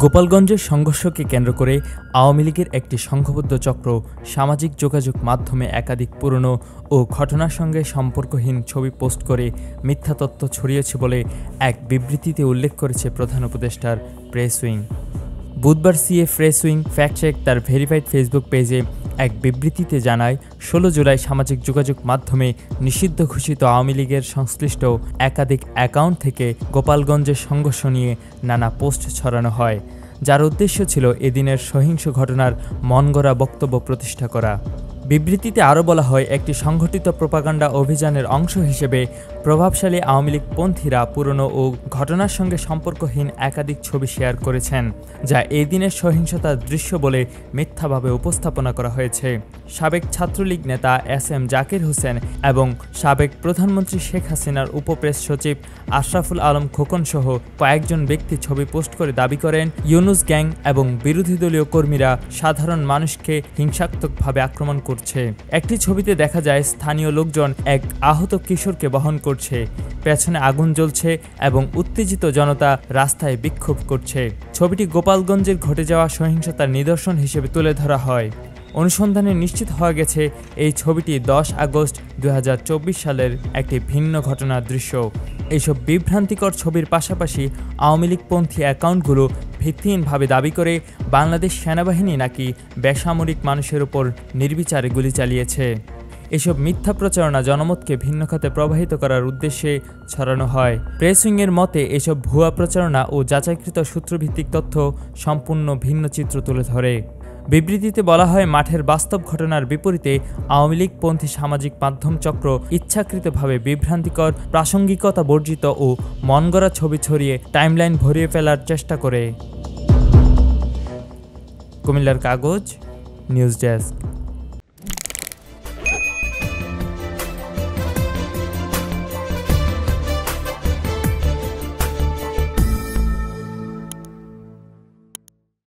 গোপালগঞ্জের সংঘর্ষকে কেন্দ্র করে আওয়ামী লীগের একটি সংঘবদ্ধ চক্র সামাজিক যোগাযোগ মাধ্যমে একাধিক পুরনো ও ঘটনার সঙ্গে সম্পর্কহীন ছবি পোস্ট করে মিথ্যা তথ্য ছড়িয়েছে বলে এক বিবৃতিতে উল্লেখ করেছে প্রধান উপদেষ্টার প্রেস উইং। বুধবার CA press wing fact check তার ভেরিফাইড ফেসবুক পেজে এক বিবৃতিতে জানায়, ১৬ জুলাই সামাজিক যোগাযোগ মাধ্যমে নিষিদ্ধ ঘোষিত আওয়ামী লীগের সংশ্লিষ্ট একাধিক অ্যাকাউন্ট থেকে গোপালগঞ্জের সংঘর্ষ নিয়ে নানা পোস্ট ছড়ানো হয়, যার উদ্দেশ্য ছিল এদিনের সহিংস ঘটনার মনগড়া বক্তব্য প্রতিষ্ঠা করা। বিবৃতিতে আরও বলা হয়, একটি সংগঠিত প্রোপাগান্ডা অভিযানের অংশ হিসেবে প্রভাবশালী আওয়ামী লীগপন্থীরা পুরনো ও ঘটনার সঙ্গে সম্পর্কহীন একাধিক ছবি শেয়ার করেছেন, যা এই দিনের সহিংসতার দৃশ্য বলে মিথ্যাভাবে উপস্থাপনা করা হয়েছে। সাবেক ছাত্রলীগ নেতা এস.এম. জাকির হোসেন এবং সাবেক প্রধানমন্ত্রী শেখ হাসিনার উপপ্রেস সচিব আশরাফুল আলম খোকন সহ কয়েকজন ব্যক্তি ছবি পোস্ট করে দাবি করেন, ইউনুস গ্যাং এবং বিরোধী দলীয় কর্মীরা সাধারণ মানুষকে হিংসাত্মকভাবে আক্রমণ করছে। একটি ছবিতে দেখা যায় স্থানীয় লোকজন এক আহত কিশোরকে বহন করছে, পেছনে আগুন জ্বলছে এবং উত্তেজিত জনতা রাস্তায় বিক্ষোভ করছে। ছবিটি গোপালগঞ্জের ঘটে যাওয়া সহিংসতার নিদর্শন হিসেবে তুলে ধরা হয়। অনুসন্ধানে নিশ্চিত হওয়া গেছে, এই ছবিটি ১০ আগস্ট ২০২৪ সালের একটি ভিন্ন ঘটনার দৃশ্য। এইসব বিভ্রান্তিকর ছবির পাশাপাশি আওয়ামী লীগপন্থী অ্যাকাউন্টগুলো ভিত্তিহীনভাবে দাবি করে বাংলাদেশ সেনাবাহিনী নাকি বেসামরিক মানুষের উপর নির্বিচারে গুলি চালিয়েছে। এসব মিথ্যা প্রচারণা জনমতকে ভিন্ন খাতে প্রবাহিত করার উদ্দেশ্যে ছড়ানো হয়। প্রেস উইংয়ের মতে, এসব ভুয়া প্রচারণা ও যাচাইকৃত সূত্রভিত্তিক তথ্য সম্পূর্ণ ভিন্ন চিত্র তুলে ধরে। বিবৃতিতে বলা হয়, মাঠের বাস্তব ঘটনার বিপরীতে আওয়ামী লীগপন্থী সামাজিক মাধ্যম চক্র ইচ্ছাকৃতভাবে বিভ্রান্তিকর, প্রাসঙ্গিকতা বর্জিত ও মনগড়া ছবি ছড়িয়ে টাইমলাইন ভরিয়ে ফেলার চেষ্টা করে। কুমিল্লার কাগজ, নিউজ ডেস্ক।